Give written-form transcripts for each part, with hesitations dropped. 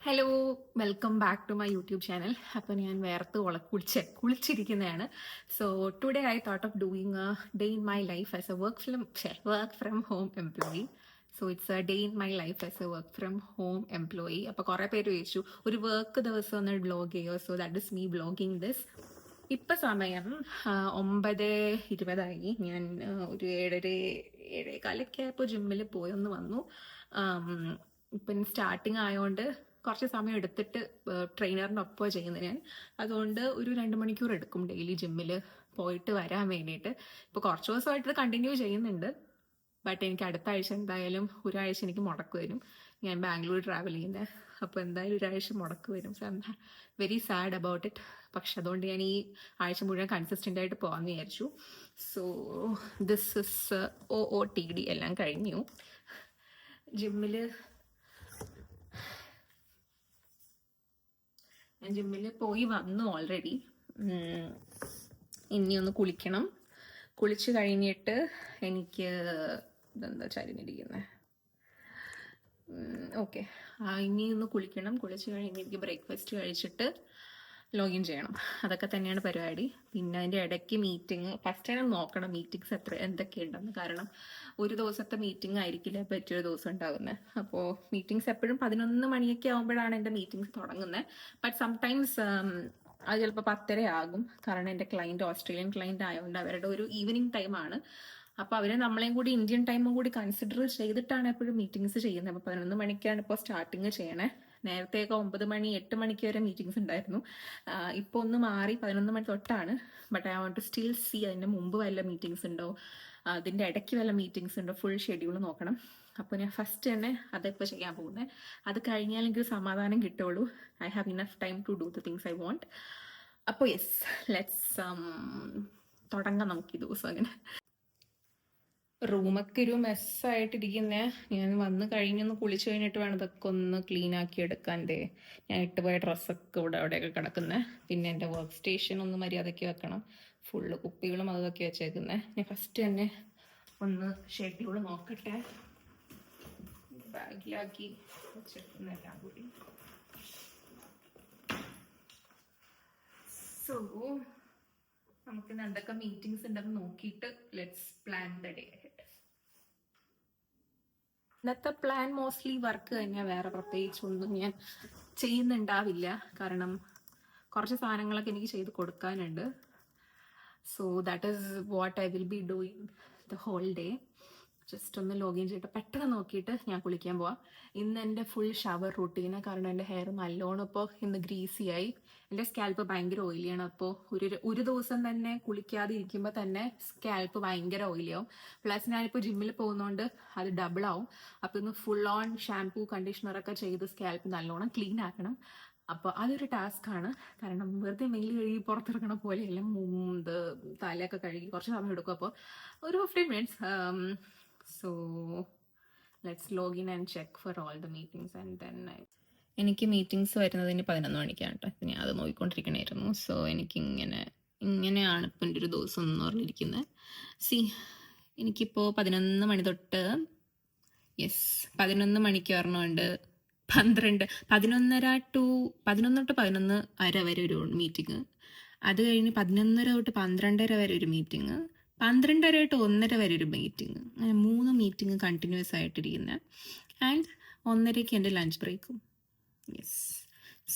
Hello, welcome back to my YouTube channel. അപ്പോൾ ഞാൻ വേർത്ത് കുളിച്ചിരിക്കുന്നതാണ്. So today I thought of doing a day in my life as a work from home employee. So it's a day in my life as a work from home employee. അപ്പോൾ കുറേ പേര് ചോദിച്ചു ഒരു work ദിവസം ഒന്ന് blog ചെയ്യുമോ. So that is me blogging this. ഇപ്പം സമയം 9:20 ഞാൻ ഒരു 7:15 ആയപ്പോൾ ജിമ്മിൽ പോയി ഒന്ന് വന്നു. ഇപ്പം സ്റ്റാർട്ടിങ് ആയതുകൊണ്ട് കുറച്ച് സമയം എടുത്തിട്ട് ട്രെയിനറിൻ്റെ ഒപ്പം ചെയ്യുന്നത് ഞാൻ. അതുകൊണ്ട് ഒരു 2 മണിക്കൂർ എടുക്കും ഡെയിലി ജിമ്മിൽ പോയിട്ട് വരാൻ വേണ്ടിയിട്ട്. ഇപ്പോൾ കുറച്ച് ദിവസമായിട്ട് കണ്ടിന്യൂ ചെയ്യുന്നുണ്ട്. ബട്ട് എനിക്ക് അടുത്ത ആഴ്ച എന്തായാലും ഒരാഴ്ച എനിക്ക് മുടക്ക് വരും. ഞാൻ ബാംഗ്ലൂർ ട്രാവൽ ചെയ്യുന്നത്. അപ്പോൾ എന്തായാലും ഒരാഴ്ച മുടക്ക് വരും. So I am very sad about it. പക്ഷെ അതുകൊണ്ട് ഞാൻ ഈ ആഴ്ച മുഴുവൻ കൺസിസ്റ്റൻ്റ് ആയിട്ട് പോകാമെന്ന് വിചാരിച്ചു. സോ ദിസ് ഇസ് OOTD എല്ലാം കഴിഞ്ഞു. ഞാൻ ജിമ്മിൽ പോയി വന്നു ഓൾറെഡി. ഇനി ഒന്ന് കുളിക്കണം. കുളിച്ച് കഴിഞ്ഞിട്ട് എനിക്ക് ഇതെന്താ ചരിഞ്ഞിരിക്കുന്നത്, ഓക്കെ, ഇനി ഒന്ന് കുളിക്കണം. കുളിച്ച് കഴിഞ്ഞ് എനിക്ക് ബ്രേക്ക്ഫാസ്റ്റ് കഴിച്ചിട്ട് ലോഗിൻ ചെയ്യണം. അതൊക്കെ തന്നെയാണ് പരിപാടി. പിന്നെ അതിൻ്റെ ഇടയ്ക്ക് മീറ്റിംഗ്, ഫസ്റ്റ് ടൈം നോക്കണം മീറ്റിംഗ്സ് എന്തൊക്കെയുണ്ടെന്ന്. കാരണം ഒരു ദിവസത്തെ മീറ്റിംഗ് ആയിരിക്കില്ല മറ്റൊരു ദിവസം ഉണ്ടാകുന്നത്. അപ്പോൾ മീറ്റിംഗ്സ് എപ്പോഴും 11 മണിയൊക്കെ ആകുമ്പോഴാണ് എൻ്റെ മീറ്റിംഗ്സ് തുടങ്ങുന്നത്. ബട്ട് സംടൈംസ് അത് ചിലപ്പോൾ 10:30 ആകും. കാരണം എൻ്റെ ക്ലയൻറ്റ് ഓസ്ട്രേലിയൻ ക്ലയൻറ്റ് ആയതുകൊണ്ട് അവരുടെ ഒരു ഈവനിങ് ടൈമാണ്. അപ്പോൾ അവർ നമ്മളെയും കൂടി ഇന്ത്യൻ ടൈമും കൂടി കൺസിഡർ ചെയ്തിട്ടാണ് എപ്പോഴും മീറ്റിംഗ്സ് ചെയ്യുന്നത്. അപ്പോൾ 11 മണിക്കാണ് ഇപ്പോൾ സ്റ്റാർട്ടിങ് ചെയ്യണേ. നേരത്തെയൊക്കെ 9 മണി 8 മണിക്ക് വരെ മീറ്റിംഗ്സ് ഉണ്ടായിരുന്നു. ഇപ്പോൾ ഒന്ന് മാറി 11 മണി തൊട്ടാണ്. But I want to still see അതിൻ്റെ മുമ്പ് വല്ല മീറ്റിംഗ്സ് ഉണ്ടോ, അതിൻ്റെ ഇടയ്ക്ക് വല്ല മീറ്റിംഗ്സ് ഉണ്ടോ, ഫുൾ ഷെഡ്യൂൾ നോക്കണം. അപ്പോൾ ഞാൻ ഫസ്റ്റ് തന്നെ അതിപ്പോൾ ചെയ്യാൻ പോകുന്നത്. അത് കഴിഞ്ഞാൽ എനിക്ക് സമാധാനം കിട്ടുള്ളൂ. I have enough time to do the things I want. അപ്പോൾ യെസ്, ലെറ്റ്സ് തുടങ്ങാം നമുക്ക് ഈ ദിവസം. അങ്ങനെ റൂമൊക്കെ ഒരു മെസ്സായിട്ടിരിക്കുന്നേ. ഞാൻ വന്ന് കഴിഞ്ഞൊന്ന് കുളിച്ച് കഴിഞ്ഞിട്ട് വേണം ഇതൊക്കെ ഒന്ന് ക്ലീൻ ആക്കി എടുക്കാൻ്റെ. ഞാൻ ഇട്ടുപോയ ഡ്രസ്സൊക്കെ അവിടെയൊക്കെ കിടക്കുന്നത്. പിന്നെ എൻ്റെ വർക്ക് സ്റ്റേഷൻ ഒന്ന് മര്യാദയ്ക്ക് വെക്കണം. ഫുള്ള് കുപ്പികളും അതൊക്കെ വെച്ചേക്കുന്നത്. ഞാൻ ഫസ്റ്റ് തന്നെ ഒന്ന് ഷെഡ്യൂൾ നോക്കട്ടെ. ബാഗിലാക്കി വെച്ചേക്കുന്നെല്ലാം കൂടി. സോ നമുക്ക് എന്തൊക്കെ മീറ്റിംഗ്സ് ഉണ്ടെന്ന് നോക്കിയിട്ട് ലെറ്റ്സ് പ്ലാൻ ദ ഡേ. ഇന്നത്തെ പ്ലാൻ മോസ്റ്റ്ലി വർക്ക് തന്നെ. വേറെ പ്രത്യേകിച്ച് ഒന്നും ഞാൻ ചെയ്യുന്നുണ്ടാവില്ല. കാരണം കുറച്ച് സാധനങ്ങളൊക്കെ എനിക്ക് ചെയ്ത് കൊടുക്കാനുണ്ട്. So that is what I will be doing the whole day. Just ഒന്ന് ലോഗിൻ ചെയ്തിട്ട് പെട്ടെന്ന് നോക്കിയിട്ട് ഞാൻ കുളിക്കാൻ പോവാം. ഇന്ന് എൻ്റെ ഫുൾ ഷവർ റൂട്ടീന്. കാരണം എൻ്റെ ഹെയർ നല്ലോണം ഇപ്പോൾ ഇന്ന് ഗ്രീസിയായി. എൻ്റെ സ്കാൽപ്പ് ഭയങ്കര ഓയിലിയാണ്. അപ്പോൾ ഒരു ദിവസം തന്നെ കുളിക്കാതെ ഇരിക്കുമ്പോൾ തന്നെ സ്കാൽപ്പ് ഭയങ്കര ഓയിലിയാവും. പ്ലസ് ഞാനിപ്പോൾ ജിമ്മിൽ പോകുന്നതുകൊണ്ട് അത് ഡബിൾ ആവും. അപ്പോൾ ഇന്ന് ഫുൾ ഓൺ ഷാംപൂ കണ്ടീഷണറൊക്കെ ചെയ്ത് സ്കാൽപ്പ് നല്ലോണം ക്ലീൻ ആക്കണം. അപ്പോൾ അതൊരു ടാസ്ക്കാണ്. കാരണം വെറുതെ മെയിൽ കഴുകി പുറത്തിറങ്ങണ പോലെയല്ല. തലയൊക്കെ കഴുകി കുറച്ച് സമയം എടുക്കും. അപ്പോൾ ഒരു 15 minutes. So let's log in and check for all the meetings and then എനിക്ക് മീറ്റിംഗ്സ് വരുന്നതിന് 11 മണിക്കാണ് കേട്ടോ. ഞാൻ അത് നോക്കിക്കൊണ്ടിരിക്കണമായിരുന്നു. സോ ഇങ്ങനെയാണ് ഇപ്പം എൻ്റെ ഒരു ദിവസം എന്ന് പറഞ്ഞിരിക്കുന്നത്. എനിക്കിപ്പോൾ 11 മണി തൊട്ട് 11 മണിക്ക് പറഞ്ഞുകൊണ്ട് 11:30 to 11:30 വരെ ഒരു മീറ്റിംഗ്. അത് കഴിഞ്ഞ് 11:30 തൊട്ട് 12:30 വരെ ഒരു മീറ്റിംഗ്. 12:30 to 1:30 വരെ ഒരു മീറ്റിംഗ്. അങ്ങനെ 3 മീറ്റിംഗ് കണ്ടിന്യൂസ് ആയിട്ടിരിക്കുന്നത്. ആൻഡ് 1:30 എൻ്റെ ലഞ്ച് ബ്രേക്കും.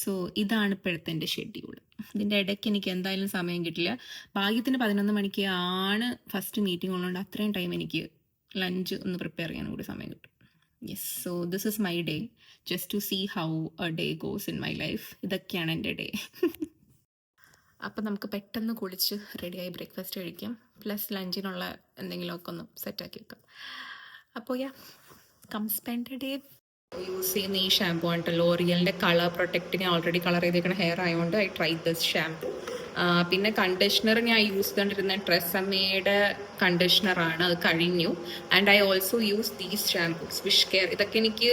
സോ ഇതാണ് ഇപ്പോഴത്തെ എൻ്റെ ഷെഡ്യൂൾ. ഇതിൻ്റെ ഇടയ്ക്ക് എനിക്ക് എന്തായാലും സമയം കിട്ടില്ല. ഭാഗ്യത്തിന് 11 മണിക്ക് ആണ് ഫസ്റ്റ് മീറ്റിംഗ് ഉള്ളതുകൊണ്ട് അത്രയും ടൈം എനിക്ക് ലഞ്ച് ഒന്ന് പ്രിപ്പയർ ചെയ്യാനും കൂടി സമയം കിട്ടും. So this is my day. Just to see how a day goes in my life. ഇതൊക്കെയാണ് എൻ്റെ ഡേ. അപ്പം നമുക്ക് പെട്ടെന്ന് കുളിച്ച് റെഡിയായി ബ്രേക്ക്ഫാസ്റ്റ് കഴിക്കാം. പ്ലസ് ലഞ്ചിനുള്ള എന്തെങ്കിലുമൊക്കെ ഒന്ന് സെറ്റാക്കി വെക്കാം. അപ്പോൾ കം സ്പെൻഡ് ഡേ. യൂസ് ചെയ്യുന്ന ഈ ഷാമ്പു ആണ് കേട്ടോ. ലോറിയലിൻ്റെ കളർ പ്രൊട്ടക്റ്റ്. ഞാൻ ഓൾറെഡി കളർ ചെയ്തേക്കുന്ന ഹെയർ ആയതുകൊണ്ട് ഐ ട്രൈ ദിസ് ഷാമ്പു. പിന്നെ കണ്ടീഷണർ ഞാൻ യൂസ് ചെയ്തുകൊണ്ടിരുന്ന ട്രെസമ്മയുടെ കണ്ടീഷണറാണ്. അത് കഴിഞ്ഞു. And I also use these shampoos. Wish care. ഇതൊക്കെ എനിക്ക്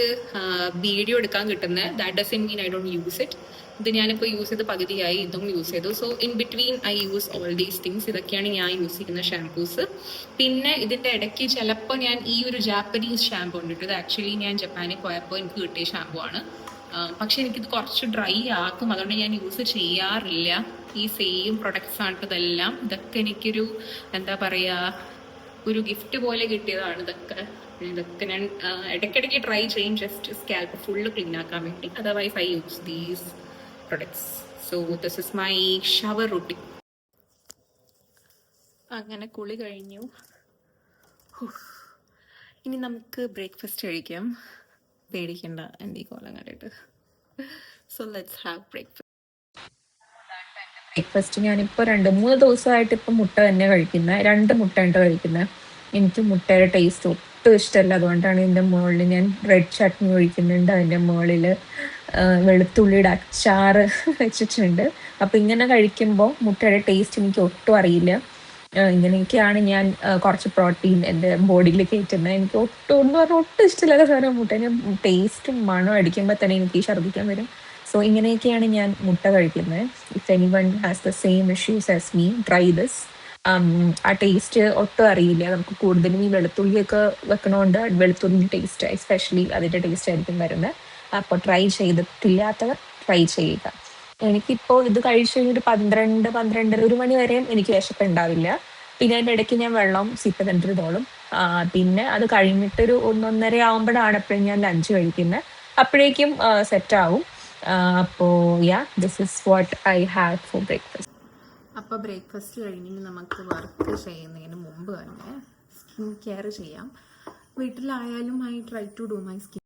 വീഡിയോ എടുക്കാൻ കിട്ടുന്നത്. That doesn't mean I don't use it. ഇത് ഞാനിപ്പോൾ യൂസ് ചെയ്ത് പകുതിയായി. ഇതും യൂസ് ചെയ്തു. So in between I use all these things. ഇതൊക്കെയാണ് ഞാൻ യൂസ് ചെയ്യുന്ന ഷാംപൂസ്. പിന്നെ ഇതിൻ്റെ ഇടയ്ക്ക് ചിലപ്പോൾ ഞാൻ ഈ ഒരു ജാപ്പനീസ് ഷാമ്പു ഉണ്ട്. ഇത് ആക്ച്വലി ഞാൻ ജപ്പാനിൽ പോയപ്പോൾ എനിക്ക് കിട്ടിയ ഷാമ്പു ആണ്. പക്ഷെ എനിക്കിത് കുറച്ച് ഡ്രൈ ആക്കും, അതുകൊണ്ട് ഞാൻ യൂസ് ചെയ്യാറില്ല. ഈ സെയിം പ്രൊഡക്ട്സ് ആണ് ഇതെല്ലാം. ഇതൊക്കെ എനിക്കൊരു എന്താ പറയുക, ഒരു ഗിഫ്റ്റ് പോലെ കിട്ടിയതാണ് ഇതൊക്കെ ഞാൻ ഇടയ്ക്കിടയ്ക്ക് ട്രൈ ചെയ്യും, ജസ്റ്റ് സ്കാൽപ്പ് ഫുള്ള് ക്ലീൻ ആക്കാൻ വേണ്ടി. Otherwise I use these products. So this is my shower routine. അങ്ങനെ കുളി കഴിഞ്ഞു. ഇനി നമുക്ക് ബ്രേക്ക്ഫാസ്റ്റ് കഴിക്കാം. പേടിക്കണ്ട എൻ്റെ ഈ കോലം കണ്ടിട്ട്. So let's have breakfast. Breakfast ഞാനിപ്പോൾ 2-3 ദിവസമായിട്ട് ഇപ്പം മുട്ട തന്നെ കഴിക്കുന്നത്. 2 മുട്ടയുണ്ട് കഴിക്കുന്നത്. എനിക്ക് മുട്ടയുടെ ടേസ്റ്റ് ഒട്ടും ഇഷ്ടമല്ല. അതുകൊണ്ടാണ് ഇതിൻ്റെ മുകളിൽ ഞാൻ റെഡ് ചട്നി ഒഴിക്കുന്നുണ്ട്. അതിൻ്റെ മുകളിൽ വെളുത്തുള്ളിയുടെ അച്ചാറ് വെച്ചിട്ടുണ്ട്. അപ്പം ഇങ്ങനെ കഴിക്കുമ്പോൾ മുട്ടയുടെ ടേസ്റ്റ് എനിക്ക് ഒട്ടും അറിയില്ല. ഇങ്ങനെയൊക്കെയാണ് ഞാൻ കുറച്ച് പ്രോട്ടീൻ എൻ്റെ ബോഡിയിൽ കയറ്റുന്നത്. എനിക്ക് ഒട്ടും എന്ന് പറഞ്ഞാൽ ഒട്ടും ഇഷ്ടമില്ലാത്ത സാധനം മുട്ട. ഞാൻ ടേസ്റ്റും മണം അടിക്കുമ്പോൾ തന്നെ എനിക്ക് ഛർദ്ദിക്കാൻ വരും. സോ ഇങ്ങനെയൊക്കെയാണ് ഞാൻ മുട്ട കഴിക്കുന്നത്. If anyone has the same issues as me, try this. ആ ടേസ്റ്റ് ഒട്ടും അറിയില്ല. നമുക്ക് കൂടുതലും ഈ വെളുത്തുള്ളിയൊക്കെ വെക്കണോണ്ട് വെളുത്തുള്ളി ടേസ്റ്റ് എസ്പെഷ്യലി അതിൻ്റെ ടേസ്റ്റ് ആയിരിക്കും വരുന്നത്. അപ്പോൾ ട്രൈ ചെയ്തിട്ടില്ലാത്തവർ ട്രൈ ചെയ്യുക. എനിക്കിപ്പോൾ ഇത് കഴിച്ച് കഴിഞ്ഞിട്ട് 12-12:30 1 മണി വരെയും എനിക്ക് വിശപ്പുണ്ടാവില്ല. പിന്നെ അതിൻ്റെ ഇടയ്ക്ക് ഞാൻ വെള്ളം സിപ്പ് ചെയ്തിരുന്നോളും. പിന്നെ അത് കഴിഞ്ഞിട്ടൊരു 1-1:30 ആവുമ്പോഴാണ് എപ്പോഴും ഞാൻ ലഞ്ച് കഴിക്കുന്നത്. അപ്പോഴേക്കും സെറ്റാവും. അപ്പോൾ this is what I have for breakfast. അപ്പോൾ ബ്രേക്ക്ഫാസ്റ്റ് കഴിഞ്ഞ് നമുക്ക് വർക്ക് ചെയ്യുന്നതിന് മുമ്പ് തന്നെ സ്കിൻ കെയർ ചെയ്യാം. വീട്ടിലായാലും I try to do my skin.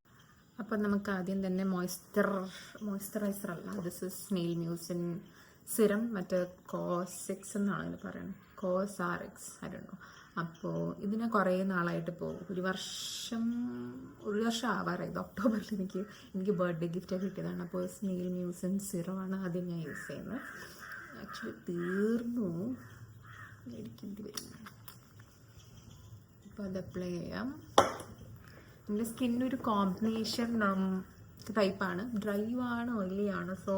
അപ്പം നമുക്ക് ആദ്യം തന്നെ മോയ്സ്ചറൈസർ അല്ല, this is snail mucin serum, മറ്റേ COS6 എന്നാണ് ഇതിന് പറയുന്നത്, COSRX ആയിരുന്നു. അപ്പോൾ ഇതിന് കുറേ നാളായിട്ട് പോകും, ഒരു വർഷം ആവാറായി. ഒക്ടോബറിൽ എനിക്ക് ബർത്ത്ഡേ ഗിഫ്റ്റ് കിട്ടിയതാണ്. അപ്പോൾ സ്നെയിൽ മ്യൂസിൻ സിറമാണ് ആദ്യം ഞാൻ യൂസ് ചെയ്യുന്നത്. ആക്ച്വലി തീർന്നു, മേടിക്കേണ്ടി വരും. അപ്പോൾ അത് അപ്ലൈ ചെയ്യാം. എൻ്റെ സ്കിന്നൊരു കോമ്പിനേഷൻ ടൈപ്പാണ്, ഡ്രൈ ആണ് ഓയിലി ആണ്. സോ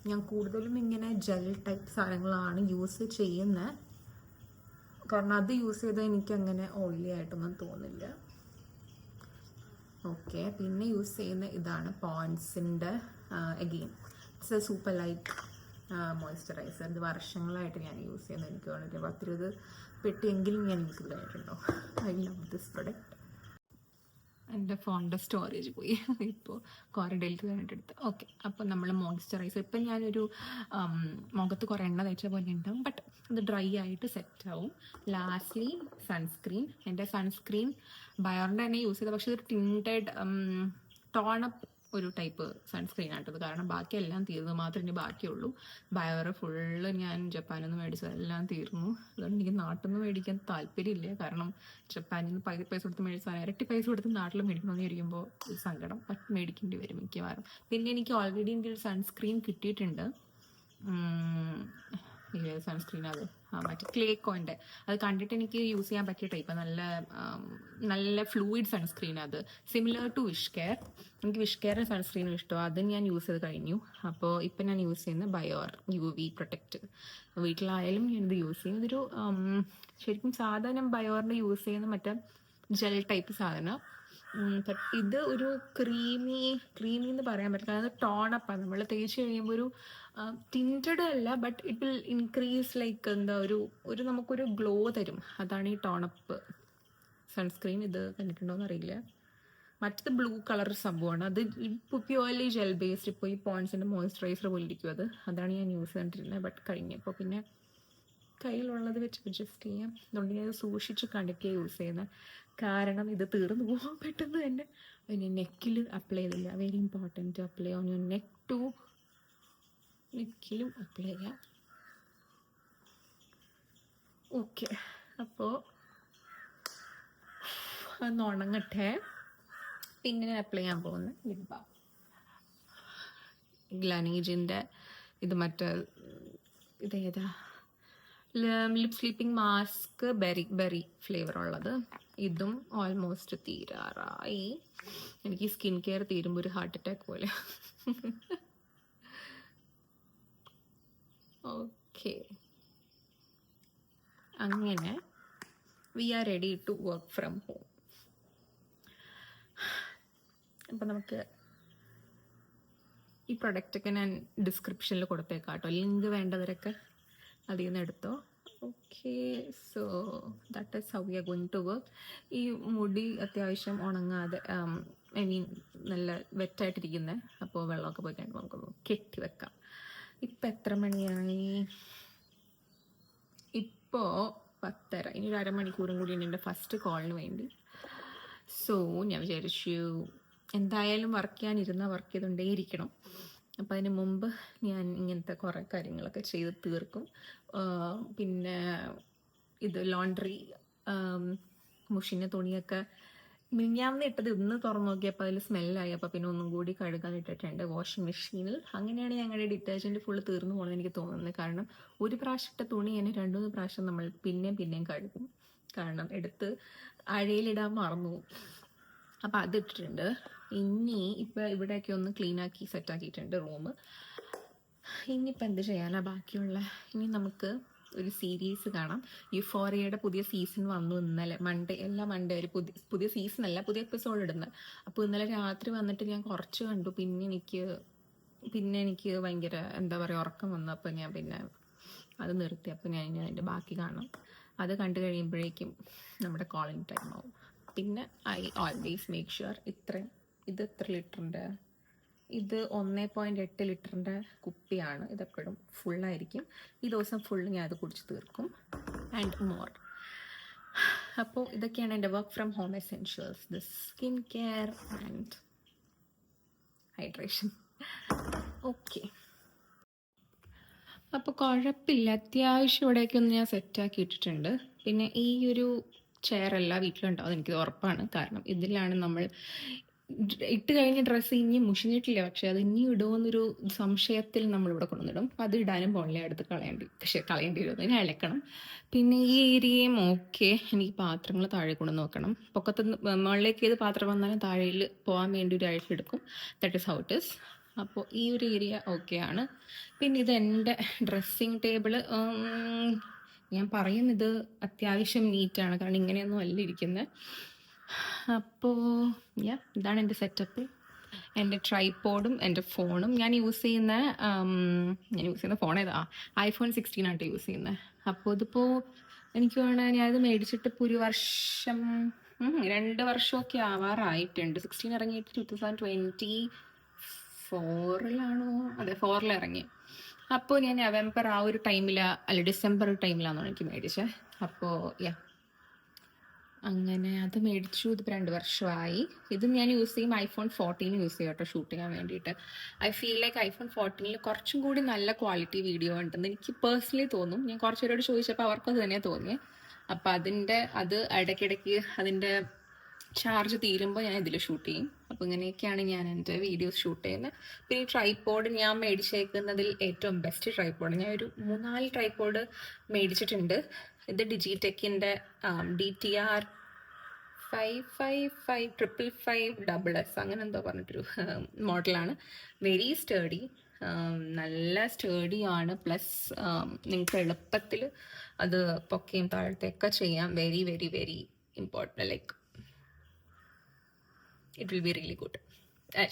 ഞാൻ കൂടുതലും ഇങ്ങനെ ജെൽ ടൈപ്പ് സാധനങ്ങളാണ് യൂസ് ചെയ്യുന്നത്, കാരണം അത് യൂസ് ചെയ്താൽ എനിക്കങ്ങനെ ഓയിലി ആയിട്ടൊന്നും തോന്നില്ല. ഓക്കെ, പിന്നെ യൂസ് ചെയ്യുന്ന ഇതാണ് പോൺസിൻ്റെ again it's a super light moisturiser. ഇത് വർഷങ്ങളായിട്ട് ഞാൻ യൂസ് ചെയ്യുന്നത്. എനിക്ക് വളരെ 10-20 പെട്ടിയെങ്കിലും ഞാൻ യൂസ് ചെയ്തിട്ടുണ്ടോ. I love this product. എൻ്റെ ഫോണിൻ്റെ സ്റ്റോറേജ് പോയി, ഇപ്പോൾ കുറേ ഡേറ്റ് കഴിഞ്ഞിട്ടെടുത്ത്. ഓക്കെ, അപ്പോൾ നമ്മൾ മോയ്സ്ചറൈസർ ഇപ്പം ഞാനൊരു മുഖത്ത് കുറേ എണ്ണ തേച്ച പോലെ ഉണ്ടാവും, ബട്ട് അത് ഡ്രൈ ആയിട്ട് സെറ്റ് ആവും. Lastly sunscreen. എൻ്റെ സൺസ്ക്രീൻ ബയോറിൻ്റെ തന്നെ യൂസ് ചെയ്തത്, പക്ഷേ ഇതൊരു ടിൻറ്റഡ് ടോണപ്പ് ഒരു ടൈപ്പ് സൺസ്ക്രീൻ ആയിട്ടത്, കാരണം ബാക്കിയെല്ലാം തീർന്നു, മാത്രമേ ഇനി ബാക്കിയുള്ളൂ. ബയോറ് ഫുള്ള് ഞാൻ ജപ്പാനിൽ നിന്ന് മേടിച്ചതെല്ലാം തീർന്നു. അതുകൊണ്ട് എനിക്ക് നാട്ടിൽ നിന്ന് മേടിക്കാൻ താല്പര്യമില്ല, കാരണം ജപ്പാനിൽ നിന്ന് പൈസ കൊടുത്ത് മേടിച്ചാൽ ഇരട്ടി പൈസ കൊടുത്ത് നാട്ടിൽ മേടിക്കണമെന്ന് ഇരിക്കുമ്പോൾ സങ്കടം, ബട്ട് മേടിക്കേണ്ടി വരും മിക്കവാറും. പിന്നെ എനിക്ക് ഓൾറെഡി എൻ്റെ ഒരു സൺസ്ക്രീൻ കിട്ടിയിട്ടുണ്ട്. സൺസ്ക്രീൻ അത് മറ്റേ ക്ലേക്കോൻ്റെ, അത് കണ്ടിട്ട് എനിക്ക് യൂസ് ചെയ്യാൻ പറ്റിയ ടൈപ്പ്, നല്ല ഫ്ലൂയിഡ് സൺസ്ക്രീൻ. അത് സിമിലർ ടു വിഷ് കെയർ. എനിക്ക് വിഷ് കെയറിൻ്റെ സൺസ്ക്രീനും ഇഷ്ടമാണ്, അത് ഞാൻ യൂസ് ചെയ്ത് കഴിഞ്ഞു. അപ്പോൾ ഇപ്പം ഞാൻ യൂസ് ചെയ്യുന്ന ബയോർ UV പ്രൊട്ടക്റ്റ്. വീട്ടിലായാലും ഞാനിത് യൂസ് ചെയ്യും. ഇതൊരു ശരിക്കും സാധാരണ ബയോറിൻ്റെ യൂസ് ചെയ്യുന്ന മറ്റേ ജെൽ ടൈപ്പ് സാധനം. ഇത് ഒരു ക്രീമി എന്ന് പറയാൻ പറ്റില്ല, അത് ടോണപ്പാണ്. നമ്മൾ തേച്ച് കഴിയുമ്പോൾ ഒരു ടിൻറ്റഡ് അല്ല, but it will increase like എന്താ ഒരു നമുക്കൊരു ഗ്ലോ തരും. അതാണ് ഈ ടോണപ്പ് സൺസ്ക്രീൻ. ഇത് കണ്ടിട്ടുണ്ടോയെന്ന് അറിയില്ല. മറ്റത് ബ്ലൂ കളർ സംഭവമാണ്, അത് ഇപ്പോൾ പ്യുവർലി ജെൽ ബേസ്ഡ്. ഇപ്പോൾ ഈ പോൺസിൻ്റെ മോയ്സ്ചറൈസർ പോലെ ഇരിക്കും അത്, അതാണ് ഞാൻ യൂസ് ചെയ്തിട്ടിരുന്നത്. ബട്ട് കഴിഞ്ഞപ്പോൾ പിന്നെ കയ്യിലുള്ളത് വെച്ച് അഡ്ജസ്റ്റ് ചെയ്യാം. അതുകൊണ്ട് ഞാൻ സൂക്ഷിച്ച് കണ്ടിട്ട് യൂസ് ചെയ്യുന്നത്, കാരണം ഇത് തീർന്നു പോകാൻ പെട്ടെന്ന് തന്നെ. പിന്നെ നെക്കിൽ അപ്ലൈ ചെയ്തില്ല, very important. Apply on your neck too, നെക്കിലും അപ്ലൈ ചെയ്യാം. ഓക്കെ, അപ്പോൾ അതൊന്ന് ഉണങ്ങട്ടെ. പിന്നെ ഞാൻ അപ്ലൈ ചെയ്യാൻ പോകുന്നത് ലിപ് ബാം. ഗ്ലാനേജിൻ്റെ ഇത് മറ്റേ ഇതേതാ lip sleeping mask, berry flavour ഉള്ളത്. ഇതും ഓൾമോസ്റ്റ് തീരാറായി. എനിക്ക് സ്കിൻ കെയർ തീരുമ്പോൾ ഒരു ഹാർട്ട് അറ്റാക്ക് പോലെ. ഓക്കെ, അങ്ങനെ we are ready to work from home. അപ്പം നമുക്ക് ഈ പ്രൊഡക്റ്റൊക്കെ ഞാൻ ഡിസ്ക്രിപ്ഷനിൽ കൊടുത്തേക്കാം കേട്ടോ, ലിങ്ക് വേണ്ടവരൊക്കെ അതിൽ നിന്ന് എടുത്തോ. Okay, so that is how we are going to work. ഈ മുടി അത്യാവശ്യം ഉണങ്ങാതെ ഐ മീൻ നല്ല വെറ്റായിട്ടിരിക്കുന്നത്, അപ്പോൾ വെള്ളമൊക്കെ പോയി കഴിഞ്ഞാൽ നമുക്കൊന്ന് കെട്ടി വെക്കാം. ഇപ്പം എത്ര മണിയായി? ഇപ്പോൾ 10:30. ഇനി ഒരു അരമണിക്കൂറും കൂടി എൻ്റെ ഫസ്റ്റ് കോളിന് വേണ്ടി. സോ ഞാൻ വിചാരിച്ചു എന്തായാലും വർക്ക് ചെയ്യാനിരുന്ന വർക്ക് ചെയ്തുകൊണ്ടേയിരിക്കണം. അപ്പോൾ അതിന് മുമ്പ് ഞാൻ ഇങ്ങനത്തെ കുറേ കാര്യങ്ങളൊക്കെ ചെയ്ത് തീർക്കും. പിന്നെ ഇത് ലോണ്ട്രി മുഷിഞ്ഞ തുണിയൊക്കെ മിനിഞ്ഞാന്ന് ഇട്ടത് ഇന്ന് തുറന്നു നോക്കിയപ്പോൾ അതിൽ സ്മെല്ലായി. അപ്പോൾ പിന്നെ ഒന്നും കൂടി കഴുകാൻ ഇട്ടിട്ടുണ്ട് വാഷിംഗ് മെഷീനിൽ. അങ്ങനെയാണ് ഞങ്ങളുടെ ഡിറ്റർജൻറ്റ് ഫുള്ള് തീർന്നു പോകുന്നത് എനിക്ക് തോന്നുന്നത്. കാരണം ഒരു പ്രാവശ്യം ഇട്ട തുണി തന്നെ 2-3 പ്രാവശ്യം നമ്മൾ പിന്നെയും കഴുകും. കാരണം എടുത്ത് അഴയിലിടാൻ മറന്നു. അപ്പോൾ അതിട്ടിട്ടുണ്ട്. ഇനി ഇപ്പോൾ ഇവിടെയൊക്കെ ഒന്ന് ക്ലീനാക്കി സെറ്റാക്കിയിട്ടുണ്ട് റൂം. ഇനിയിപ്പോൾ എന്ത് ചെയ്യാനാ ബാക്കിയുള്ള? ഇനി നമുക്ക് ഒരു സീരീസ് കാണാം. യുഫോറിയയുടെ പുതിയ സീസൺ വന്നു ഇന്നലെ എല്ലാ മൺഡേ ഒരു പുതിയ സീസണല്ല, പുതിയ എപ്പിസോഡ് ഇടുന്നത്. അപ്പോൾ ഇന്നലെ രാത്രി വന്നിട്ട് ഞാൻ കുറച്ച് കണ്ടു. പിന്നെ എനിക്ക് ഭയങ്കര എന്താ പറയുക ഉറക്കം വന്നു. അപ്പോൾ ഞാൻ പിന്നെ അത് നിർത്തി. അപ്പോൾ ഞാൻ അതിൻ്റെ ബാക്കി കാണാം. അത് കണ്ടു കഴിയുമ്പോഴേക്കും നമ്മുടെ കോളിംഗ് ടൈം ആവും. പിന്നെ ഐ ഓൾവേസ് മേക്ക് ഷുവർ ഇത് എത്ര ലിറ്ററിൻ്റെ? ഇത് 1.8 ലിറ്ററിൻ്റെ കുപ്പിയാണ്. ഇതെപ്പോഴും ഫുള്ളായിരിക്കും. ഈ ദിവസം ഫുള്ള് ഞാൻ അത് കുടിച്ച് തീർക്കും ആൻഡ് മോർ. അപ്പോൾ ഇതൊക്കെയാണ് എൻ്റെ work from home essentials, the skin care and hydration. Okay, അപ്പോൾ കുഴപ്പമില്ല. അത്യാവശ്യം ഇവിടെയൊക്കെ ഒന്ന് ഞാൻ സെറ്റാക്കി ഇട്ടിട്ടുണ്ട്. പിന്നെ ഈ ഒരു ചെയർ എല്ലാ വീട്ടിലും ഉണ്ടാവും, എനിക്കത് ഉറപ്പാണ്. കാരണം ഇതിലാണ് നമ്മൾ ഇട്ട് കഴിഞ്ഞ ഡ്രസ്സ് ഇനി മുഷിഞ്ഞിട്ടില്ല, പക്ഷെ അത് ഇനി ഇടുമെന്നൊരു സംശയത്തിൽ നമ്മളിവിടെ കൊണ്ടുവന്നിടും. അത് ഇടാനും പോണില്ല, എടുത്ത് കളയേണ്ടി വരും, അതിനെ അലക്കണം. പിന്നെ ഈ ഏരിയയും ഓക്കെ. എനിക്ക് പാത്രങ്ങൾ താഴെ കൊണ്ട് നോക്കണം. പൊക്കത്ത് മുകളിലേക്ക് ഏത് പാത്രം വന്നാലും താഴേയിൽ പോകാൻ വേണ്ടി ഒരു അഴിച്ചെടുക്കും. That is how it is. അപ്പോൾ ഈ ഒരു ഏരിയ ഓക്കെ ആണ്. പിന്നെ ഇത് എൻ്റെ ഡ്രസ്സിങ് ടേബിള്. ഞാൻ പറയും ഇത് അത്യാവശ്യം നീറ്റാണ്, കാരണം ഇങ്ങനെയൊന്നും അല്ല ഇരിക്കുന്നത്. അപ്പോൾ ഇതാണ് എൻ്റെ സെറ്റപ്പ്. എൻ്റെ ട്രൈപോഡും എൻ്റെ ഫോണും. ഞാൻ യൂസ് ചെയ്യുന്ന ഫോൺ ഏതാ? iPhone 16 ആയിട്ട് യൂസ് ചെയ്യുന്നത്. അപ്പോൾ ഇതിപ്പോൾ എനിക്ക് വേണം, ഞാനിത് മേടിച്ചിട്ട് ഇപ്പോൾ 2 വർഷമൊക്കെ ആവാറായിട്ടുണ്ട്. 16 ഇറങ്ങിയിട്ട് 2024-ലാണോ? അതെ, 4 ഇറങ്ങി. അപ്പോൾ ഞാൻ നവംബർ ആ ഒരു ഡിസംബർ ടൈമിലാണെന്നാണ് എനിക്ക് മേടിച്ചത്. അപ്പോൾ അങ്ങനെ അത് മേടിച്ചു. ഇതിപ്പോൾ 2 വർഷമായി. ഇത് ഞാൻ യൂസ് ചെയ്യും iPhone 14 യൂസ് ചെയ്യും കേട്ടോ, ഷൂട്ട് ചെയ്യാൻ വേണ്ടിയിട്ട്. ഐ ഫീൽ ലൈക്ക് iPhone 14 കുറച്ചും കൂടി നല്ല ക്വാളിറ്റി വീഡിയോ ഉണ്ടെന്ന് എനിക്ക് പേഴ്സണലി തോന്നും. ഞാൻ കുറച്ച് പേരോട് ചോദിച്ചപ്പോൾ അവർക്കും അത് തന്നെയാണ് തോന്നിയത്. അപ്പം അത് ഇടയ്ക്കിടയ്ക്ക് അതിൻ്റെ ചാർജ് തീരുമ്പോൾ ഞാൻ ഇതിൽ ഷൂട്ട് ചെയ്യും. അപ്പോൾ ഇങ്ങനെയൊക്കെയാണ് ഞാൻ എൻ്റെ വീഡിയോസ് ഷൂട്ട് ചെയ്യുന്നത്. പിന്നെ ഈ ട്രൈപോഡ് ഞാൻ മേടിച്ചേക്കുന്നതിൽ ഏറ്റവും ബെസ്റ്റ് ട്രൈപോഡ്. ഞാൻ ഒരു 3-4 ട്രൈപോഡ് മേടിച്ചിട്ടുണ്ട്. ഇത് ഡിജിടെക്കിൻ്റെ DTR 55555SS അങ്ങനെ എന്തോ പറഞ്ഞിട്ടൊരു മോഡലാണ്. വെരി സ്റ്റേഡി, നല്ല സ്റ്റേഡിയാണ്. പ്ലസ് നിങ്ങൾക്ക് എളുപ്പത്തിൽ അത് പൊക്കയും താഴത്തെയൊക്കെ ചെയ്യാം. Very very very important. Like it will be really good.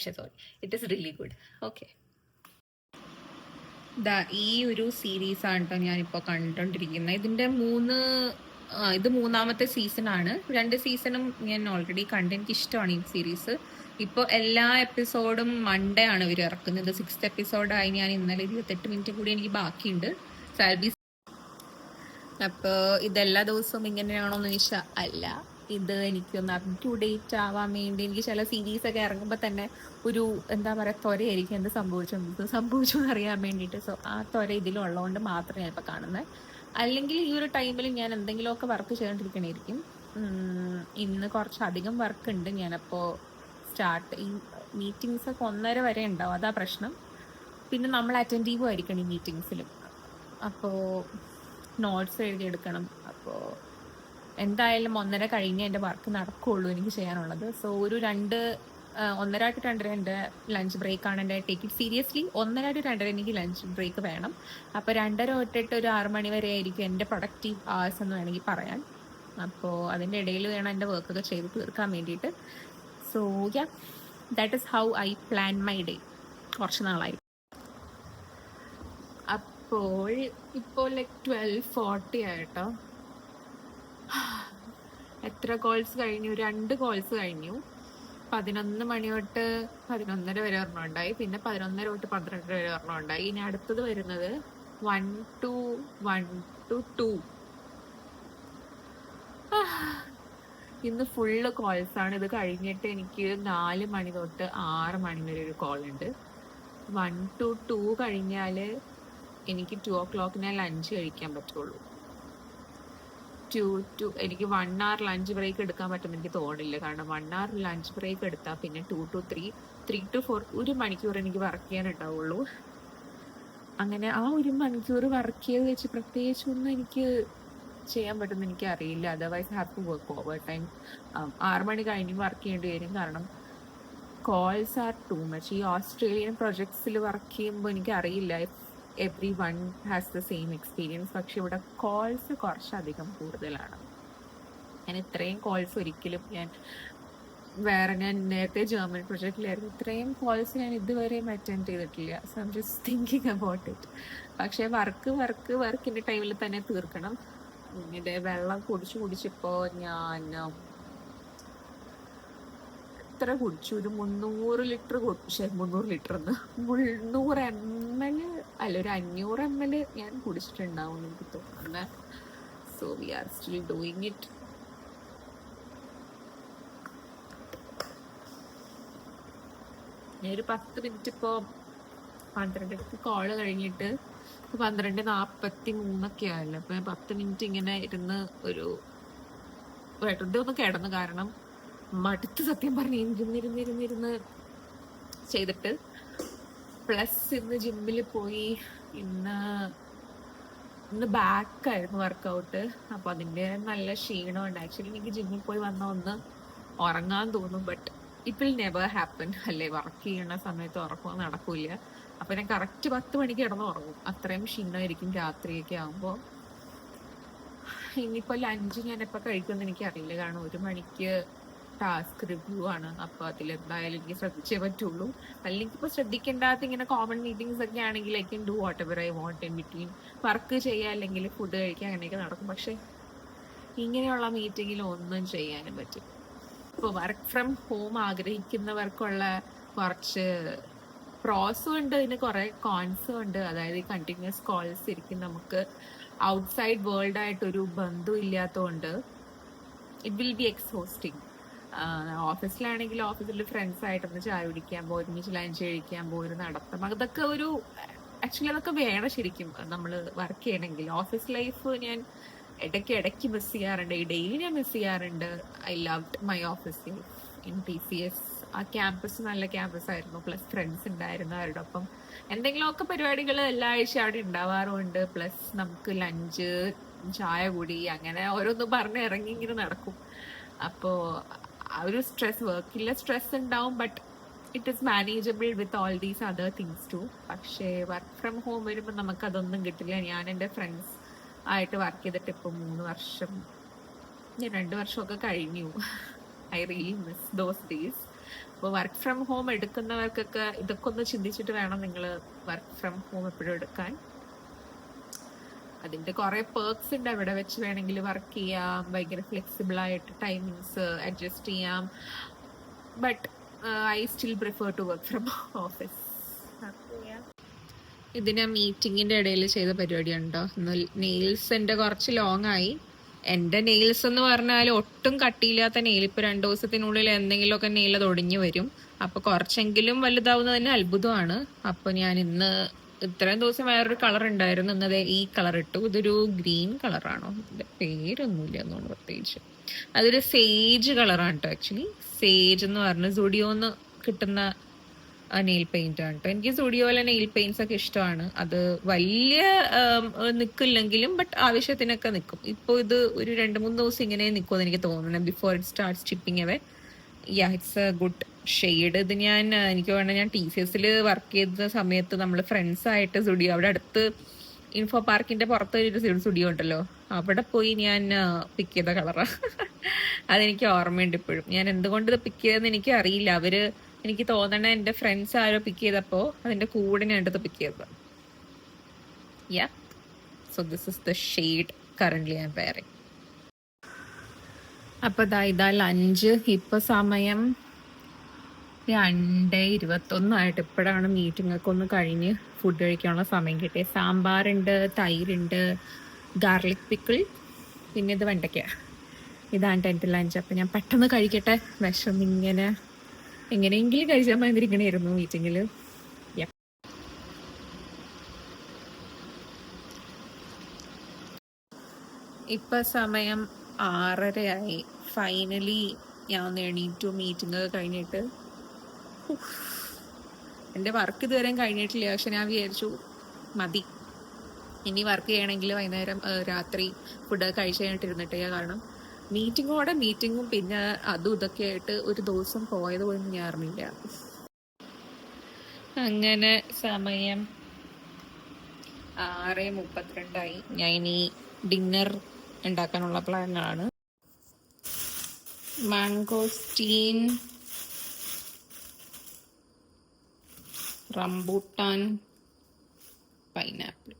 Sorry, it is really good. Okay, ഈ ഒരു സീരീസ് ആണ് കേട്ടോ ഞാനിപ്പോൾ കണ്ടുകൊണ്ടിരിക്കുന്നത്. ഇതിൻ്റെ ഇത് 3ാമത്തെ സീസണാണ്. 2 സീസണും ഞാൻ ഓൾറെഡി കണ്ട്. എനിക്ക് ഇഷ്ടമാണ് ഈ സീരീസ്. ഇപ്പോൾ എല്ലാ എപ്പിസോഡും മൺഡേ ആണ് ഇവർ ഇറക്കുന്നത്. 6th എപ്പിസോഡായി. ഞാൻ ഇന്നലെ 28 മിനിറ്റ് കൂടി എനിക്ക് ബാക്കിയുണ്ട്. അപ്പോൾ ഇതെല്ലാ ദിവസവും ഇങ്ങനെയാണോന്ന് ചോദിച്ചാൽ അല്ല. ഇത് എനിക്കൊന്ന് അപ് ടു ഡേറ്റ് ആവാൻ വേണ്ടി, എനിക്ക് ചില സീരീസൊക്കെ ഇറങ്ങുമ്പോൾ തന്നെ ഒരു എന്താ പറയുക ത്വരയായിരിക്കും, എന്ത് സംഭവിച്ചു എന്നറിയാൻ വേണ്ടിയിട്ട്. സോ ആ ത്വര ഇതിലുള്ളതുകൊണ്ട് മാത്രമേ ഞാനിപ്പോൾ കാണുന്നത്. അല്ലെങ്കിൽ ഈ ഒരു ടൈമിൽ ഞാൻ എന്തെങ്കിലുമൊക്കെ വർക്ക് ചെയ്തുകൊണ്ടിരിക്കണമായിരിക്കും. ഇന്ന് കുറച്ചധികം വർക്ക് ഉണ്ട്. ഞാനപ്പോൾ ഈ മീറ്റിങ്സൊക്കെ 1:30 വരെ ഉണ്ടാവും, അതാ പ്രശ്നം. പിന്നെ നമ്മൾ അറ്റൻറ്റീവും ആയിരിക്കണം ഈ മീറ്റിങ്സിലും. അപ്പോൾ നോട്ട്സ് എഴുതിയെടുക്കണം. അപ്പോൾ എന്തായാലും 1:30 കഴിഞ്ഞേ എൻ്റെ വർക്ക് നടക്കുകയുള്ളൂ എനിക്ക് ചെയ്യാനുള്ളത്. സോ ഒരു 1:30 to 2:30 എൻ്റെ ലഞ്ച് ബ്രേക്കാണ്. എൻ്റെ ടേക്ക് ഇറ്റ് സീരിയസ്ലി. 1:30 to 2:30 എനിക്ക് ലഞ്ച് ബ്രേക്ക് വേണം. അപ്പോൾ 2:30 തൊട്ടിട്ട് ഒരു 6 മണി വരെ ആയിരിക്കും എൻ്റെ പ്രൊഡക്റ്റീവ് ആവേഴ്സ് എന്ന് വേണമെങ്കിൽ പറയാൻ. അപ്പോൾ അതിൻ്റെ ഇടയിൽ വേണം എൻ്റെ വർക്കൊക്കെ ചെയ്ത് തീർക്കാൻ വേണ്ടിയിട്ട്. So that is how I plan my day. കുറച്ച് നാളായി. അപ്പോൾ ഇപ്പോൾ ലൈക്ക് 12:40 ആയിട്ടോ. എത്ര കോൾസ് കഴിഞ്ഞു? 2 കോൾസ് കഴിഞ്ഞു. 11 മണി തൊട്ട് 11:30 വരെ ഒരെണ്ണം ഉണ്ടായി, പിന്നെ 11:30 തൊട്ട് 12 വരെ ഒരെണ്ണം ഉണ്ടായി. ഇനി അടുത്തത് വരുന്നത് 1 to 2. ഇന്ന് ഫുള്ള് കോൾസ് ആണ്. ഇത് കഴിഞ്ഞിട്ട് എനിക്ക് 4 മണി തൊട്ട് 6 മണി വരെ ഒരു കോൾ ഉണ്ട്. 1 to 2 കഴിഞ്ഞാൽ എനിക്ക് 2 o'clock ലഞ്ച് കഴിക്കാൻ പറ്റുള്ളൂ. 2 to എനിക്ക് 1 hour ലഞ്ച് ബ്രേക്ക് എടുക്കാൻ പറ്റുമെന്ന് എനിക്ക് തോന്നില്ല. കാരണം 1 hour ലഞ്ച് ബ്രേക്ക് എടുത്താൽ പിന്നെ 2 to 3 to 4 1 മണിക്കൂർ എനിക്ക് വർക്ക് ചെയ്യാനുണ്ടാവുള്ളൂ. അങ്ങനെ ആ 1 മണിക്കൂർ വർക്ക് ചെയ്ത് വെച്ച് പ്രത്യേകിച്ചൊന്നും എനിക്ക് ചെയ്യാൻ പറ്റുമെന്ന് എനിക്ക് അറിയില്ല. Otherwise have to work over time. 6 മണി കഴിഞ്ഞ് വർക്ക് ചെയ്യേണ്ടി വരും. കാരണം കോൾസ് ആർ ടു മച്ച്. ഈ ഓസ്ട്രേലിയൻ പ്രൊജക്ട്സിൽ വർക്ക് ചെയ്യുമ്പോൾ എനിക്കറിയില്ല every one has the same experience. പക്ഷെ ഇവിടെ കോൾസ് കുറച്ചധികം കൂടുതലാണ്. ഞാൻ ഇത്രയും കോൾസ് ഒരിക്കലും ഞാൻ നേരത്തെ ജർമ്മൻ പ്രൊജക്റ്റിലായിരുന്നു, ഇത്രയും കോൾസ് ഞാൻ ഇതുവരെയും അറ്റൻഡ് ചെയ്തിട്ടില്ല. So I'm just thinking about it. പക്ഷേ വർക്കിൻ്റെ ടൈമിൽ തന്നെ തീർക്കണം. ഇത് വെള്ളം കുടിച്ചിപ്പോൾ ഞാൻ എത്ര കുടിച്ചു? ഒരു 300 ലിറ്റർ കുടിച്ചു. 300 ലിറ്റർ 300 ml അല്ല, ഒരു 500 ml ഞാൻ കുടിച്ചിട്ടുണ്ടാവും എനിക്ക് തോന്നുന്നത്. So we are still doing it. ഞാൻ ഒരു 10 മിനിറ്റ് ഇപ്പോൾ 12 കോള് കഴിഞ്ഞിട്ട് 12:43 ആയല്ലോ. അപ്പോൾ ഞാൻ 10 മിനിറ്റ് ഇങ്ങനെ ഇരുന്ന് ഒരു വെറുതെ ഒന്ന് കിടന്നു. കാരണം മടുത്ത് സത്യം പറഞ്ഞ് ഇരുന്നിരുന്ന് ചെയ്തിട്ട്. പ്ലസ് ഇന്ന് ജിമ്മിൽ പോയി. ഇന്ന് ബാക്കായിരുന്നു വർക്കൗട്ട്. അപ്പോൾ അതിൻ്റെ നല്ല ക്ഷീണമുണ്ട്. ആക്ച്വലി എനിക്ക് ജിമ്മിൽ പോയി വന്ന ഒന്ന് ഉറങ്ങാൻ തോന്നും, but it will never happen അല്ലേ. വർക്ക് ചെയ്യുന്ന സമയത്ത് ഉറക്കം നടക്കില്ല. അപ്പോൾ ഞാൻ കറക്റ്റ് 10 മണിക്ക് കിടന്ന് ഉറങ്ങും. അത്രയും ക്ഷീണമായിരിക്കും രാത്രിയൊക്കെ ആകുമ്പോൾ. ഇനിയിപ്പോൾ ലഞ്ച് ഞാൻ എപ്പോൾ കഴിക്കുമെന്ന് എനിക്കറിയില്ല. കാരണം 1 മണിക്ക് ടാസ്ക് റിവ്യൂ ആണ്. അപ്പോൾ അതിലെന്തായാലും എനിക്ക് ശ്രദ്ധിച്ചേ പറ്റുള്ളൂ. അല്ലെങ്കിൽ ഇപ്പോൾ ശ്രദ്ധിക്കേണ്ടാത്ത ഇങ്ങനെ കോമൺ മീറ്റിംഗ്സ് ഒക്കെ ആണെങ്കിൽ I can do what ever I want in between. Work ചെയ്യുക അല്ലെങ്കിൽ ഫുഡ് കഴിക്കുക അങ്ങനെയൊക്കെ നടക്കും. പക്ഷേ ഇങ്ങനെയുള്ള മീറ്റിങ്ങിൽ ഒന്നും ചെയ്യാനും പറ്റും. ഇപ്പോൾ വർക്ക് ഫ്രം ഹോം ആഗ്രഹിക്കുന്നവർക്കുള്ള കുറച്ച് പ്രോസും ഉണ്ട്, ഇതിന് കുറേ കോൺസും ഉണ്ട്. അതായത് ഈ കണ്ടിന്യൂസ് കോൾസ് ഇരിക്കും. നമുക്ക് ഔട്ട്സൈഡ് വേൾഡായിട്ടൊരു ബന്ധം ഇല്ലാത്തതുകൊണ്ട് ഇറ്റ് വിൽ ബി എക്സോസ്റ്റിംഗ്. ഓഫീസിലാണെങ്കിൽ ഓഫീസിൽ ഫ്രണ്ട്സായിട്ടൊന്ന് ചായ കുടിക്കാൻ പോകും, ഒരുമിച്ച് ലഞ്ച് കഴിക്കാൻ പോകും, ഒരു നടത്തം. അതൊക്കെ ആക്ച്വലി അതൊക്കെ വേണം ശരിക്കും നമ്മൾ വർക്ക് ചെയ്യണമെങ്കിൽ. ഓഫീസ് ലൈഫ് ഞാൻ ഇടയ്ക്ക് മിസ് ചെയ്യാറുണ്ട്. ഈ ഡെയിലി ഞാൻ മിസ് ചെയ്യാറുണ്ട്. I loved my office life in TCS. ആ ക്യാമ്പസ് നല്ല ക്യാമ്പസ് ആയിരുന്നു. പ്ലസ് ഫ്രണ്ട്സ് ഉണ്ടായിരുന്നു. അവരുടെ ഒപ്പം എന്തെങ്കിലുമൊക്കെ പരിപാടികൾ എല്ലാ ആഴ്ചയും അവിടെ ഉണ്ടാവാറുമുണ്ട്. പ്ലസ് നമുക്ക് ലഞ്ച്, ചായ കുടി, അങ്ങനെ ഓരോന്ന് പറഞ്ഞ് ഇറങ്ങി ഇങ്ങനെ നടക്കും. അപ്പോൾ ആ ഒരു വർക്കിലെ സ്ട്രെസ് ഉണ്ടാവും, but it is manageable with all these other things too. പക്ഷേ വർക്ക് ഫ്രം ഹോം വരുമ്പോൾ നമുക്കതൊന്നും കിട്ടില്ല. ഞാൻ എൻ്റെ ഫ്രണ്ട്സ് ആയിട്ട് വർക്ക് ചെയ്തിട്ട് ഇപ്പോൾ 3 വർഷം, 2 വർഷമൊക്കെ കഴിഞ്ഞു. I really miss those days. അപ്പോൾ വർക്ക് ഫ്രം ഹോം എടുക്കുന്നവർക്കൊക്കെ ഇതൊക്കെ ഒന്ന് ചിന്തിച്ചിട്ട് വേണം നിങ്ങൾ വർക്ക് ഫ്രം ഹോം എപ്പോഴും എടുക്കാൻ. അതിൻ്റെ കുറേ പേർക്സ് ഉണ്ട്. അവിടെ വെച്ച് വേണമെങ്കിൽ വർക്ക് ചെയ്യാം, ഭയങ്കര ഫ്ലെക്സിബിൾ ആയിട്ട് ടൈമിങ്സ് അഡ്ജസ്റ്റ് ചെയ്യാം. But I still prefer to work from office. ഇതിന് മീറ്റിങ്ങിൻ്റെ ഇടയിൽ ചെയ്ത പരിപാടിയുണ്ടോ? നെയിൽസ് എൻ്റെ കുറച്ച് ലോങ് ആയി. എൻ്റെ നെയിൽസ് എന്ന് പറഞ്ഞാൽ ഒട്ടും കട്ടിയില്ലാത്ത നെയിൽ. ഇപ്പോൾ 2 ദിവസത്തിനുള്ളിൽ എന്തെങ്കിലുമൊക്കെ നെയിൽ അത് ഒടിഞ്ഞു വരും. അപ്പോൾ കുറച്ചെങ്കിലും വലുതാവുന്നത് തന്നെ അത്ഭുതമാണ്. അപ്പോൾ ഞാൻ ഇന്ന് ഇത്രയും ദിവസം വേറൊരു കളർ ഉണ്ടായിരുന്നു, ഇന്നത് ഈ കളർ ഇട്ടു. ഇതൊരു ഗ്രീൻ കളറാണോ, ഇതിൻ്റെ പേരൊന്നുമില്ല എന്നുകൊണ്ട് പ്രത്യേകിച്ച്. അതൊരു സേജ് കളറാണ് കേട്ടോ. ആക്ച്വലി സേജ് എന്ന് പറഞ്ഞ സുഡിയോന്ന് കിട്ടുന്ന നെയിൽ പെയിന്റ് ആണ് കേട്ടോ. എനിക്ക് സുഡിയോയിലെ നെയിൽ പെയിന്റ്സ് ഒക്കെ ഇഷ്ടമാണ്. അത് വലിയ നിൽക്കില്ലെങ്കിലും ബട്ട് ആവശ്യത്തിനൊക്കെ നിൽക്കും. ഇപ്പോൾ ഇത് ഒരു 2-3 ദിവസം ഇങ്ങനെ നിൽക്കുമെന്ന് എനിക്ക് തോന്നുന്നത്, before it starts ചിപ്പിങ് away. It's A good shade. ഇത് എനിക്ക് വേണ്ട, ഞാൻ TCSൽ വർക്ക് ചെയ്ത സമയത്ത് നമ്മൾ ഫ്രണ്ട്സായിട്ട് സ്റ്റുഡിയോ, അവിടെ അടുത്ത് ഇൻഫോ പാർക്കിൻ്റെ പുറത്ത് ഒരു സ്റ്റുഡിയോ ഉണ്ടല്ലോ, അവിടെ പോയി ഞാൻ പിക്ക് ചെയ്ത കളറാണ്. അതെനിക്ക് ഓർമ്മയുണ്ട് ഇപ്പോഴും. ഞാൻ എന്തുകൊണ്ട് ഇത് പിക്ക് ചെയ്തതെന്ന് എനിക്ക് അറിയില്ല. അവർ എനിക്ക് തോന്നണ എൻ്റെ ഫ്രണ്ട്സ് ആരോ പിക്ക് ചെയ്തപ്പോൾ അതിൻ്റെ കൂടെ ഞാൻ എടുത്ത് പിക്ക് ചെയ്തത്. Yeah, so this is the shade currently I am wearing. അപ്പോൾ ഇതാ ലഞ്ച്. ഇപ്പോൾ സമയം 2:21 ഇപ്പോഴാണ് മീറ്റിംഗ് ഒക്കെ ഒന്ന് കഴിഞ്ഞ് ഫുഡ് കഴിക്കാനുള്ള സമയം കിട്ടിയത്. സാമ്പാറുണ്ട്, തൈരുണ്ട്, ഗാർലിക് പിക്കിൾ, പിന്നെ ഇത് വെണ്ടയ്ക്ക. ഇതാണ് എൻ്റെ ലഞ്ച്. അപ്പം ഞാൻ പെട്ടെന്ന് കഴിക്കട്ടെ, വിഷമിങ്ങനെ എങ്ങനെയെങ്കിലും കഴിച്ചാൽ മതിരിക്കണമായിരുന്നു മീറ്റിങ്ങിൽ. ഇപ്പം സമയം 6:30 ഫൈനലി ഞാൻ ഒന്ന് എണീറ്റു മീറ്റിംഗ് ഒക്കെ കഴിഞ്ഞിട്ട്. എൻ്റെ വർക്ക് ഇതുവരെയും കഴിഞ്ഞിട്ടില്ല, പക്ഷെ ഞാൻ വിചാരിച്ചു മതി, ഇനി വർക്ക് ചെയ്യണമെങ്കിൽ വൈകുന്നേരം രാത്രി ഫുഡ് കഴിച്ച് കഴിഞ്ഞിട്ടിരുന്നിട്ട് ചെയ്യാം. കാരണം മീറ്റിങ്ങും പിന്നെ അതും ഇതൊക്കെ ആയിട്ട് ഒരു ദിവസം പോയത് പോലും ഞാൻ അറിഞ്ഞില്ല. അങ്ങനെ സമയം 6:32. ഞാൻ ഇനി ഡിന്നർ ഉണ്ടാക്കാനുള്ള പ്ലാനാണ്. Mangosteen, rambutan, pineapple.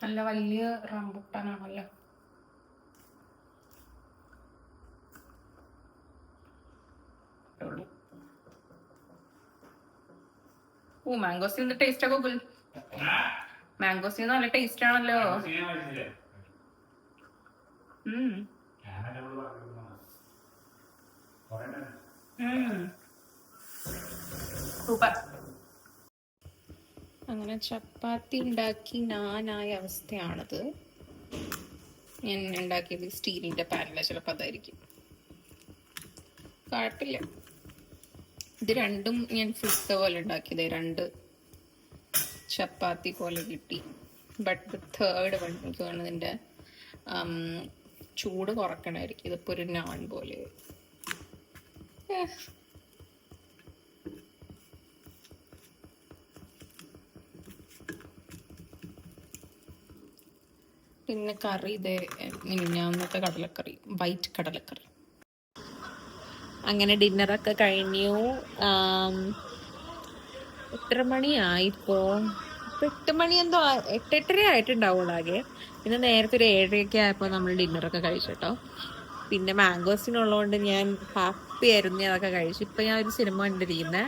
നല്ല വലിയ റംബൂട്ടാനാണല്ലോ. മാംഗോസ്റ്റീൻ ടേസ്റ്റ് ഒക്കെ മാംഗോസ്റ്റീൻ നല്ല ടേസ്റ്റ് ആണല്ലോ. സൂപ്പർ. അങ്ങനെ ചപ്പാത്തി ഉണ്ടാക്കി നാനായ അവസ്ഥയാണത്. ഞാൻ ഉണ്ടാക്കിയത് സ്റ്റീലിൻ്റെ പാനില, ചിലപ്പോൾ അതായിരിക്കും, കുഴപ്പമില്ല. ഇത് രണ്ടും ഞാൻ ഫിക്ക പോലെ ഉണ്ടാക്കിയത്, 2 ചപ്പാത്തി പോലെ കിട്ടി. ബട്ട് ദ തേർഡ് വൺ എനിക്ക് തോന്നുന്നത് ഇതിൻ്റെ ചൂട് കുറക്കണമായിരിക്കും. ഇതിപ്പോൾ ഒരു നാൻ പോലെ. പിന്നെ കറി ഇത് മിനിഞ്ഞാന്നത്തെ കടലക്കറി, വൈറ്റ് കടലക്കറി. അങ്ങനെ ഡിന്നറൊക്കെ കഴിഞ്ഞു. എത്ര മണിയായിപ്പോ? 8 മണി എന്തോ, 8:30 ആയിട്ടുണ്ടാവുള്ളൂ ആകെ. പിന്നെ നേരത്തെ ഒരു 7:30 ആയപ്പോൾ നമ്മൾ ഡിന്നറൊക്കെ കഴിച്ചിട്ടോ. പിന്നെ മാംഗോസിനുള്ളതുകൊണ്ട് ഞാൻ ഹാപ്പി ആയിരുന്നു, അതൊക്കെ കഴിച്ചു. ഇപ്പം ഞാൻ ഒരു സിനിമ കണ്ടിരിക്കുന്നത്,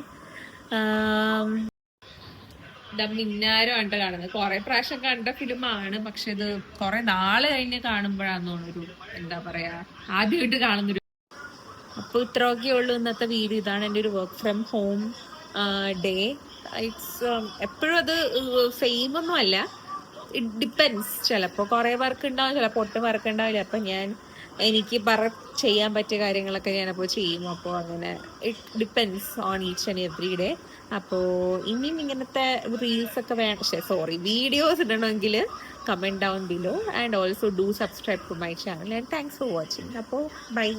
മിന്നാരം കണ്ട കാണുന്നത്. കുറെ പ്രാവശ്യം കണ്ട ഫിലിമാണ്, പക്ഷെ ഇത് കുറെ നാള് കഴിഞ്ഞ് കാണുമ്പോഴാന്ന് തോന്നുന്നൊരു, എന്താ പറയാ, ആദ്യമായിട്ട് കാണുന്നൊരു. അപ്പോൾ ഇത്രയൊക്കെ ഉള്ളൂ ഇന്നത്തെ വീഡിയോ. ഇതാണ് എൻ്റെ ഒരു work from home day. It's എപ്പോഴും അത് സെയിം ഒന്നും അല്ല, ഇറ്റ് ഡിപ്പെൻസ്. ചിലപ്പോൾ കുറേ വർക്ക് ഉണ്ടാവും, ചിലപ്പോൾ ഒട്ടും വർക്ക് ഉണ്ടാവില്ല. അപ്പം എനിക്ക് ചെയ്യാൻ പറ്റിയ കാര്യങ്ങളൊക്കെ ഞാനപ്പോൾ ചെയ്യും. അപ്പോൾ അങ്ങനെ it depends on each and every day. അപ്പോൾ ഇനിയും ഇങ്ങനത്തെ റീൽസൊക്കെ വീഡിയോസ് ഇടണമെങ്കിൽ comment down below, and also do subscribe to my channel, and thanks for watching. അപ്പോൾ ബൈ.